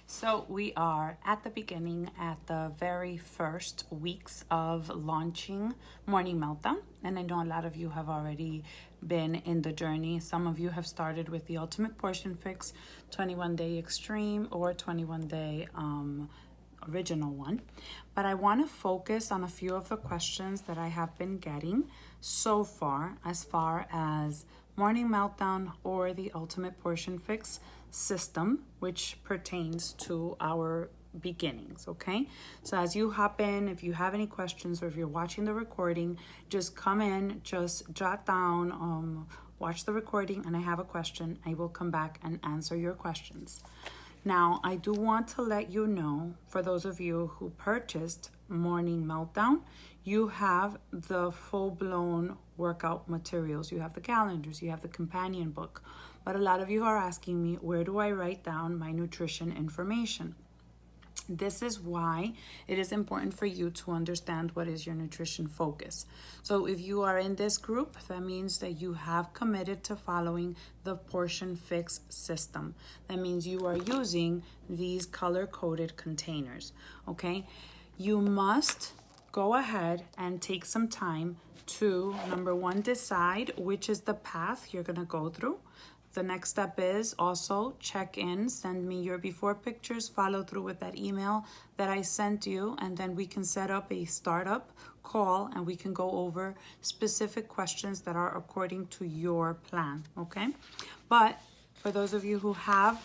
So we are at the beginning, at the very first weeks of launching Morning Meltdown. And I know a lot of you have already been in the journey. Some of you have started with the Ultimate Portion Fix, 21-day Extreme, or 21-day original one. But I want to focus on a few of the questions that I have been getting so far as Morning Meltdown or the Ultimate Portion Fix system, which pertains to our beginnings. Okay, so as you hop in, if you have any questions or if you're watching the recording, just come in, just jot down, watch the recording, and I have a question, I will come back and answer your questions. Now, I do want to let you know, for those of you who purchased Morning Meltdown, you have the full-blown workout materials. You have the calendars, you have the companion book. But a lot of you are asking me, where do I write down my nutrition information? This is why it is important for you to understand what is your nutrition focus. So if you are in this group, that means that you have committed to following the Portion Fix system. That means you are using these color-coded containers, okay? You must go ahead and take some time to, number one, decide which is the path you're gonna go through. The next step is also check in, send me your before pictures, follow through with that email that I sent you, and then we can set up a startup call and we can go over specific questions that are according to your plan, okay? But for those of you who have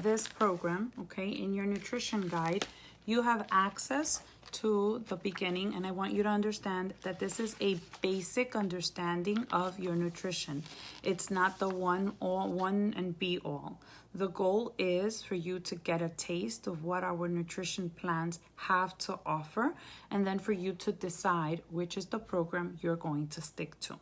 this program, okay, in your nutrition guide, you have access to the beginning, and I want you to understand that this is a basic understanding of your nutrition. It's not the one and be all. The goal is for you to get a taste of what our nutrition plans have to offer, and then for you to decide which is the program you're going to stick to.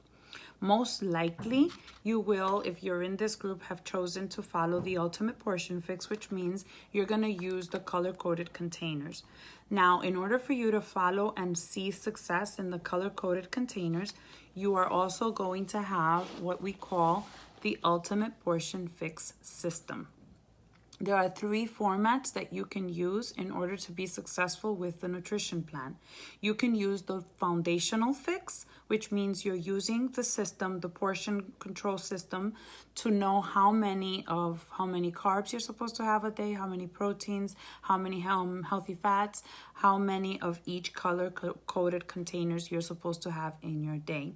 Most likely, you will, if you're in this group, have chosen to follow the Ultimate Portion Fix, which means you're going to use the color-coded containers. Now, in order for you to follow and see success in the color-coded containers, you are also going to have what we call the Ultimate Portion Fix system. There are 3 formats that you can use in order to be successful with the nutrition plan. You can use the foundational fix, which means you're using the system, the portion control system, to know how many carbs you're supposed to have a day, how many proteins, how many healthy fats, how many of each color-coded containers you're supposed to have in your day.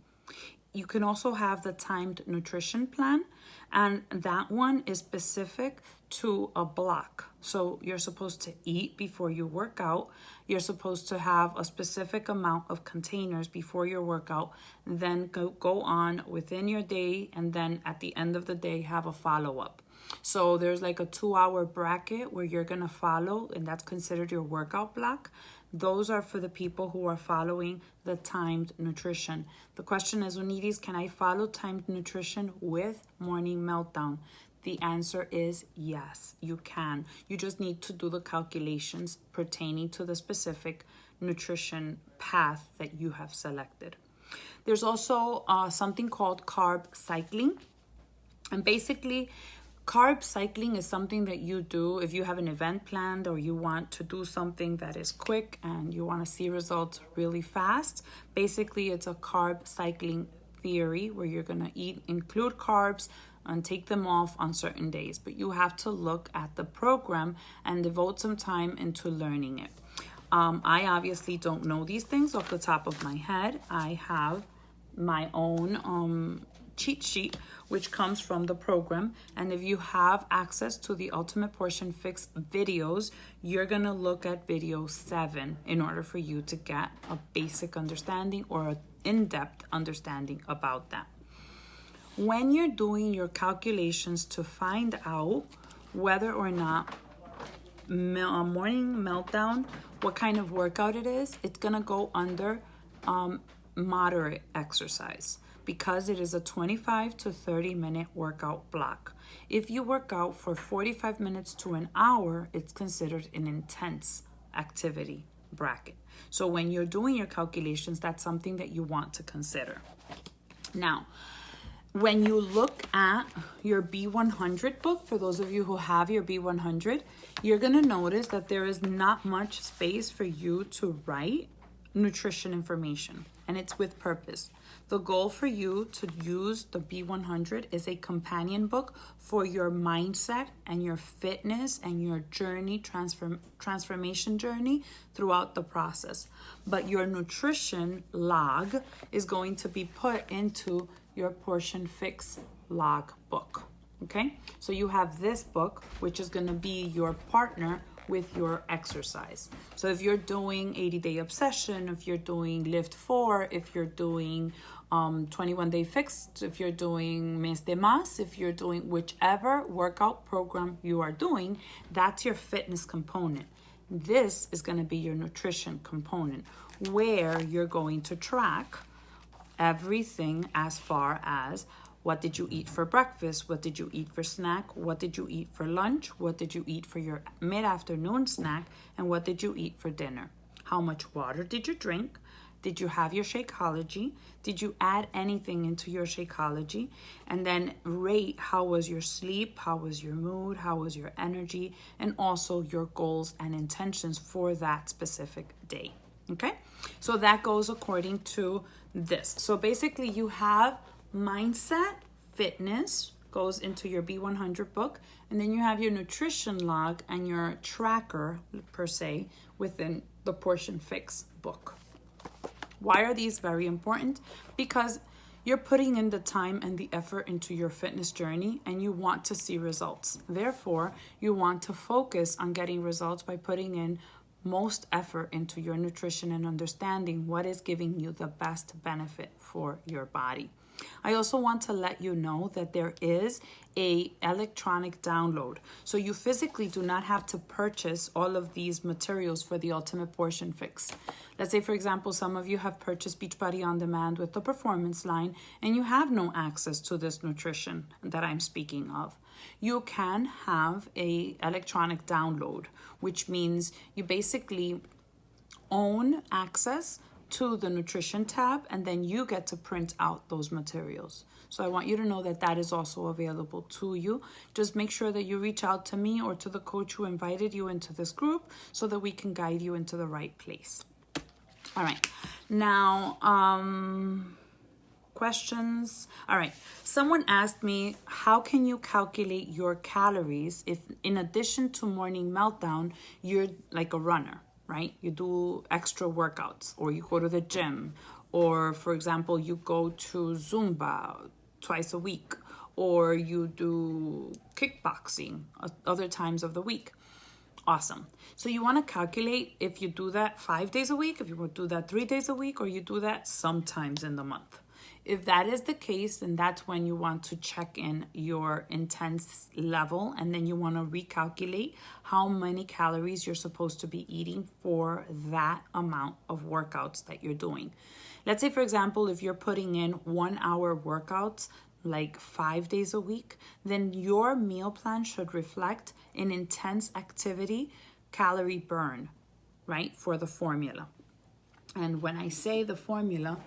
You can also have the timed nutrition plan, and that one is specific to a block. So you're supposed to eat before you work out. You're supposed to have a specific amount of containers before your workout, then go on within your day, and then at the end of the day have a follow-up. So there's like a 2-hour bracket where you're gonna follow, and that's considered your workout block. Those are for the people who are following the timed nutrition. The question is, Unides, can I follow timed nutrition with Morning Meltdown? The answer is yes, you can. You just need to do the calculations pertaining to the specific nutrition path that you have selected. There's also something called carb cycling. And basically, carb cycling is something that you do if you have an event planned or you want to do something that is quick and you want to see results really fast. Basically, it's a carb cycling theory where you're going to include carbs and take them off on certain days. But you have to look at the program and devote some time into learning it. I obviously don't know these things off the top of my head. I have my own cheat sheet, which comes from the program. And if you have access to the Ultimate Portion Fix videos, you're gonna look at video 7 in order for you to get a basic understanding or an in-depth understanding about that. When you're doing your calculations to find out whether or not Morning Meltdown, what kind of workout it is, it's gonna go under moderate exercise, because it is a 25 to 30 minute workout block. If you work out for 45 minutes to an hour, it's considered an intense activity bracket. So when you're doing your calculations, that's something that you want to consider. Now, when you look at your B100 book, for those of you who have your B100, you're going to notice that there is not much space for you to write nutrition information, and it's with purpose. The goal for you to use the B100 is a companion book for your mindset and your fitness and your journey, transformation journey throughout the process. But your nutrition log is going to be put into your Portion Fix log book. Okay, so you have this book, which is going to be your partner with your exercise. So if you're doing 80-day obsession, if you're doing lift 4, if you're doing 21-day fixed, if you're doing mes de mas, if you're doing whichever workout program you are doing, that's your fitness component. This is going to be your nutrition component, where you're going to track everything as far as what did you eat for breakfast, what did you eat for snack, what did you eat for lunch, what did you eat for your mid-afternoon snack, and what did you eat for dinner. How much water did you drink? Did you have your Shakeology? Did you add anything into your Shakeology? And then rate how was your sleep, how was your mood, how was your energy, and also your goals and intentions for that specific day. Okay, so that goes according to this. So basically you have mindset, fitness goes into your B100 book, and then you have your nutrition log and your tracker per se within the Portion Fix book. Why are these very important? Because you're putting in the time and the effort into your fitness journey, and you want to see results. Therefore, you want to focus on getting results by putting in most effort into your nutrition and understanding what is giving you the best benefit for your body. I also want to let you know that there is a electronic download. So you physically do not have to purchase all of these materials for the Ultimate Portion Fix. Let's say, for example, some of you have purchased Beachbody On Demand with the Performance line, and you have no access to this nutrition that I'm speaking of. You can have a electronic download, which means you basically own access to the nutrition tab, and then you get to print out those materials. So I want you to know that that is also available to you. Just make sure that you reach out to me or to the coach who invited you into this group so that we can guide you into the right place. All right. Now, questions. All right. Someone asked me, how can you calculate your calories if in addition to Morning Meltdown, you're like a runner, right? You do extra workouts, or you go to the gym, or for example, you go to Zumba twice a week, or you do kickboxing other times of the week. Awesome. So you want to calculate if you do that 5 days a week, if you do that 3 days a week, or you do that sometimes in the month. If that is the case, then that's when you want to check in your intense level, and then you want to recalculate how many calories you're supposed to be eating for that amount of workouts that you're doing. Let's say, for example, if you're putting in 1 hour workouts like 5 days a week, then your meal plan should reflect an intense activity calorie burn, right, for the formula. And when I say the formula,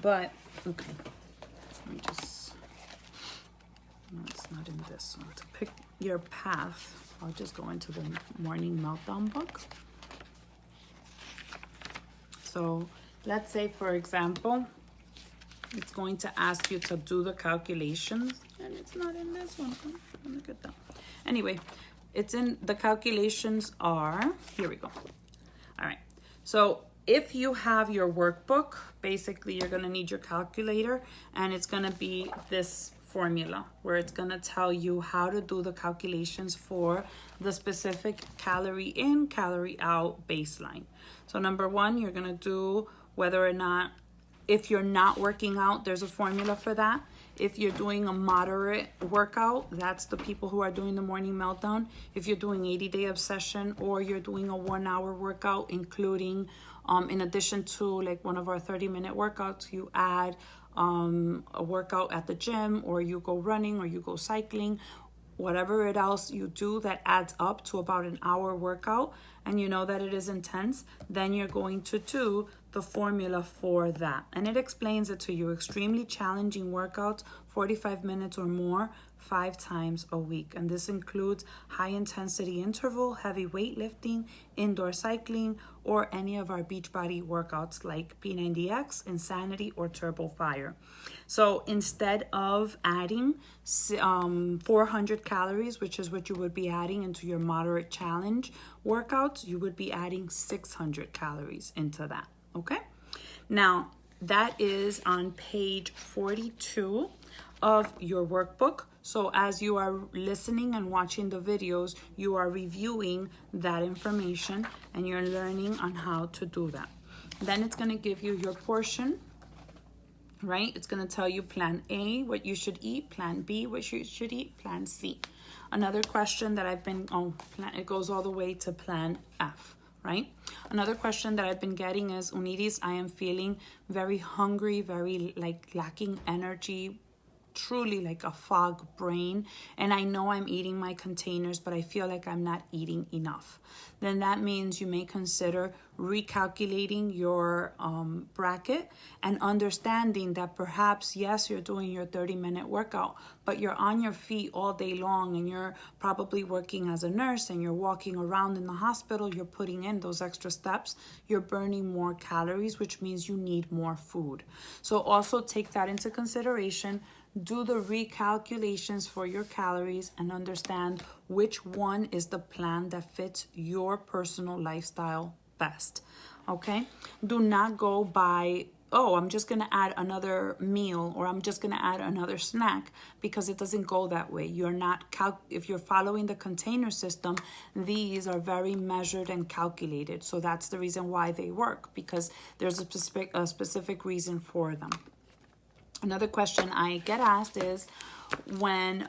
but okay, let me just, no, it's not in this one. To pick your path, I'll just go into the Morning Meltdown book. So let's say, for example, it's going to ask you to do the calculations, and it's not in this one. Look at that. Anyway, it's in the calculations are, here we go. All right, so if you have your workbook, basically you're going to need your calculator, and it's going to be this formula where it's going to tell you how to do the calculations for the specific calorie in, calorie out baseline. So number one, you're going to do whether or not, if you're not working out, there's a formula for that. If you're doing a moderate workout, that's the people who are doing the Morning Meltdown. If you're doing 80-day obsession, or you're doing a 1 hour workout, including in addition to like one of our 30-minute workouts, you add a workout at the gym, or you go running, or you go cycling. whatever it else you do that adds up to about an hour workout, and you know that it is intense, then you're going to do the formula for that. And it explains it to you. Extremely challenging workouts, 45 minutes or more, 5 times a week. And this includes high intensity interval, heavy weightlifting, indoor cycling, or any of our Beachbody workouts like P90X, Insanity, or Turbo Fire. So instead of adding 400 calories, which is what you would be adding into your moderate challenge workouts, you would be adding 600 calories into that. Okay? Now, that is on page 42 of your workbook. So as you are listening and watching the videos, you are reviewing that information and you're learning on how to do that. Then it's going to give you your portion, right? It's going to tell you plan A, what you should eat, plan B, what you should eat, plan C. Another question that I've been, it goes all the way to plan F, right? Another question that I've been getting is, Uniris, I am feeling very hungry, very lacking energy, truly like a fog brain, and I know I'm eating my containers, but I feel like I'm not eating enough. Then that means you may consider recalculating your bracket and understanding that perhaps, yes, you're doing your 30-minute workout, but you're on your feet all day long, and you're probably working as a nurse, and you're walking around in the hospital, you're putting in those extra steps, you're burning more calories, which means you need more food. So also take that into consideration. Do the recalculations for your calories and understand which one is the plan that fits your personal lifestyle best. Okay? Do not go by, oh, I'm just going to add another meal, or I'm just going to add another snack, because it doesn't go that way. You're not, if you're following the container system, these are very measured and calculated. So that's the reason why they work, because there's a specific reason for them. Another question I get asked is, when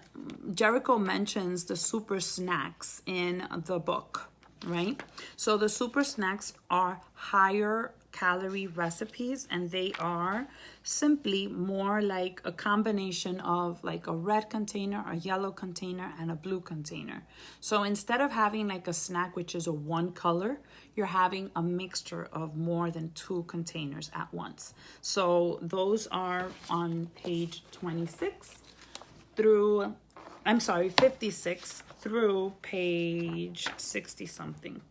Jericho mentions the super snacks in the book, right? So the super snacks are higher calorie recipes, and they are simply more like a combination of like a red container, a yellow container, and a blue container. So instead of having like a snack which is a one color, you're having a mixture of more than 2 containers at once. So those are on page 56 through, 56 through page 60 something.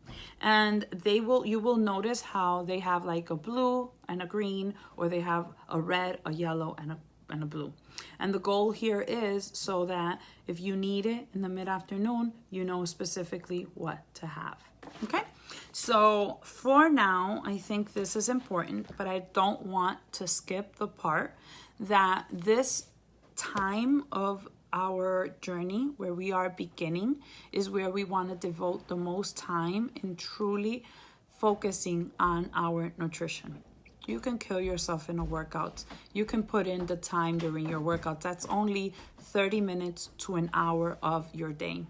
And you will notice how they have like a blue and a green, or they have a red, a yellow, and a blue. And the goal here is so that if you need it in the mid-afternoon, you know specifically what to have. Okay? So for now, I think this is important, but I don't want to skip the part that this time of our journey where we are beginning is where we want to devote the most time in truly focusing on our nutrition. You can kill yourself in a workout. You can put in the time during your workouts. That's only 30 minutes to an hour of your day.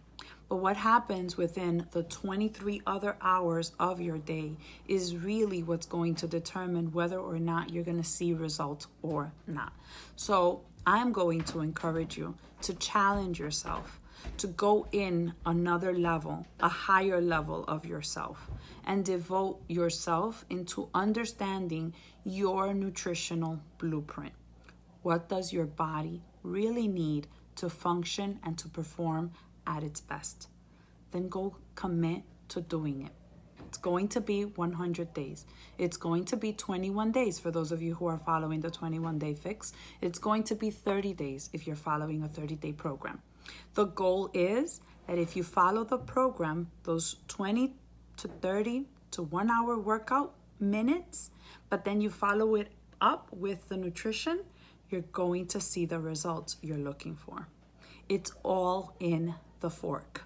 But what happens within the 23 other hours of your day is really what's going to determine whether or not you're going to see results or not. So I'm going to encourage you to challenge yourself, to go in another level, a higher level of yourself, and devote yourself into understanding your nutritional blueprint. What does your body really need to function and to perform at its best? Then go commit to doing it. It's going to be 100 days. It's going to be 21 days for those of you who are following the 21-day fix. It's going to be 30 days if you're following a 30-day program. The goal is that if you follow the program, those 20 to 30 to 1 hour workout minutes, but then you follow it up with the nutrition, you're going to see the results you're looking for. It's all in the fork.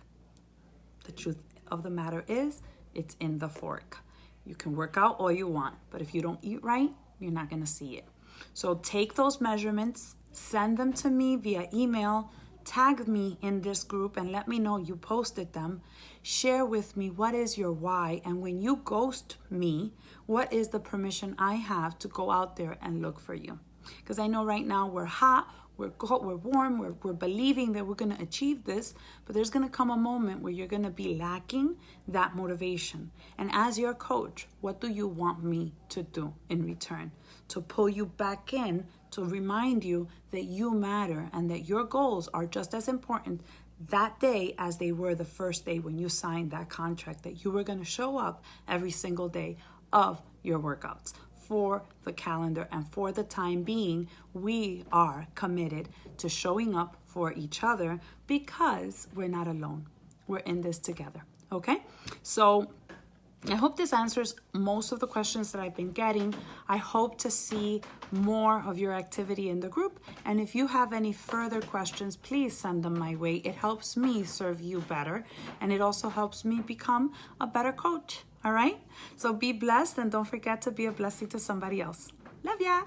The truth of the matter is, it's in the fork. You can work out all you want, but if you don't eat right, you're not going to see it. So take those measurements, send them to me via email, tag me in this group and let me know you posted them. Share with me what is your why, and when you ghost me, what is the permission I have to go out there and look for you? Because I know right now we're hot, we're cold, we're warm, we're believing that we're going to achieve this, but there's going to come a moment where you're going to be lacking that motivation. And as your coach, what do you want me to do in return? To pull you back in, to remind you that you matter and that your goals are just as important that day as they were the first day when you signed that contract, that you were going to show up every single day of your workouts. For the calendar and for the time being, we are committed to showing up for each other because we're not alone. We're in this together, okay? So I hope this answers most of the questions that I've been getting. I hope to see more of your activity in the group. And if you have any further questions, please send them my way. It helps me serve you better. And it also helps me become a better coach. All right? So be blessed and don't forget to be a blessing to somebody else. Love ya.